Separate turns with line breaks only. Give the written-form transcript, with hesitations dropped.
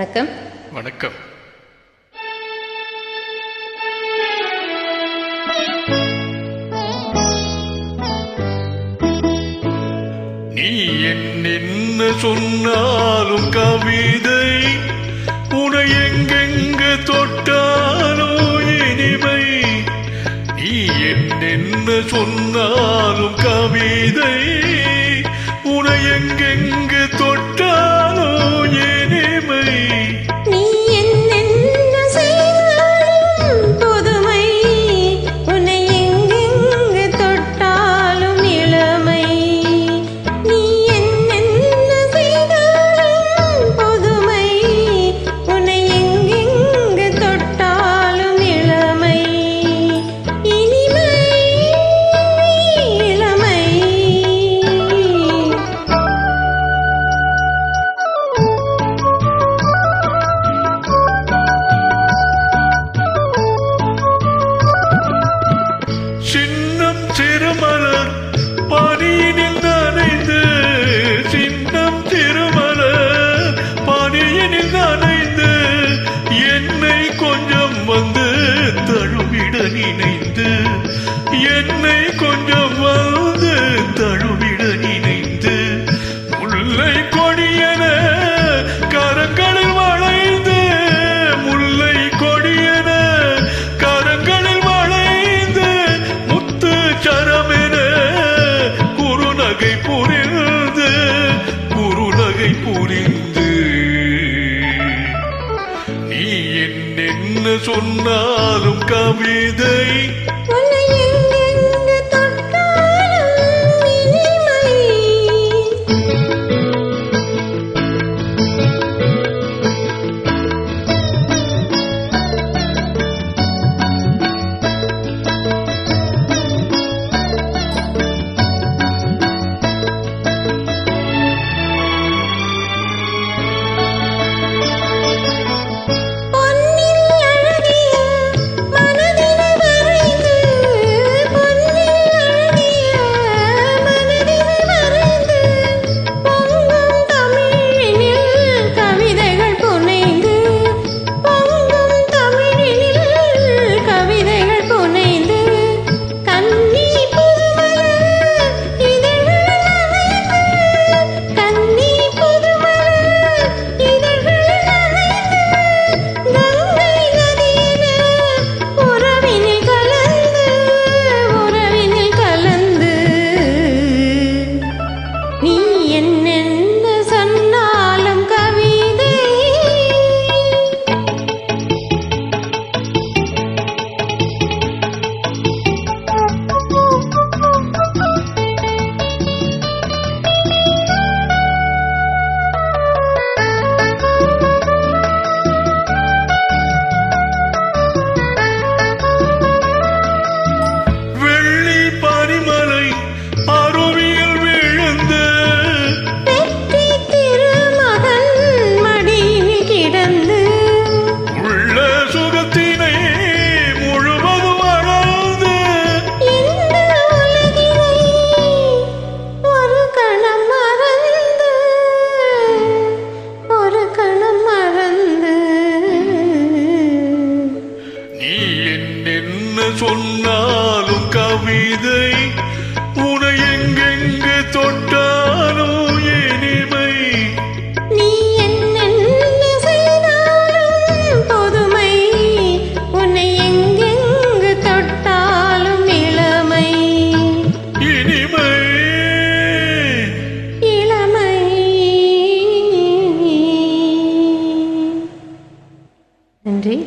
வணக்கம்.
வணக்கம். நீ என்ன சொன்னாலும் கவிதை, உனை எங்கெங்கு தொட்டாலும் இனிமை. நீ என்ன சொன்னாலும் கவிதை, உனை எங்கெங்கு தொட்டாலும் இனிமை.
நீ என்னென்ன செய்தாலும் புதுமை, உன்னை எங்கெங்கு தொட்டாலும் இளமை. நீ என்னென்ன செய்தாலும் புதுமை, உன்னை எங்கெங்கு தொட்டாலும் இளமை. இனிமை இளமை.
சின்னம் திருமலர் பனியினில் நனைந்து, சின்னம் திருமலர் பனியினில் நனைந்து, என்னை கொஞ்சம் வந்து தழுவிட நினைந்து, என்னை கொஞ்சம் வந்து தழுவிட நினைந்து, முல்லை கொடியன கரங்களில் வளைந்து, முல்லை கொடியன கரங்களில் வளைந்து, முத்து சரமென குறுநகை புரிந்து, குறுநகை புரிந்து. நீ என்ன சொன்னாலும் கவிதை,
உன்னை எங்கெங்கு தொட்டாலும் இனிமை. பொன்னில் அழகிய மனதினை வரைந்து, பொன்னில் அழகிய மனதினை வரைந்து, பொங்கும் தமிழினில் கவிதைகள் புனைந்து, பொங்கும் தமிழினில் கவிதைகள் புனைந்து, கன்னி புதுமலர் இதழ்கள் நனைந்து, கன்னி புதுமலர் இதழ்கள் நனைந்து, கங்கை நதியின உறவினில் கலந்து, உறவினில் கலந்து. நீ என்னென்ன சொன்னாலும் கவிதை.
வெள்ளி பனிமலை அருவியில் விழுந்து,
வெற்றி திருமகன் மடியில் கிடந்து,
உள்ள சுகத்தினை முழுவதும் அளந்து,
இந்த உலகினை ஒரு கணம் மறந்து, ஒரு கணம் மறந்து.
நீ என்ன சொன்னாலும் கவிதை, உனை எங்கெங்கு தொட்டாலும் இனிமை.
நீ என்னென்ன செய்தாலும் புதுமை, உன்னை எங்கெங்கு தொட்டாலும் இளமை.
இனிமை
இளமை. நன்றி.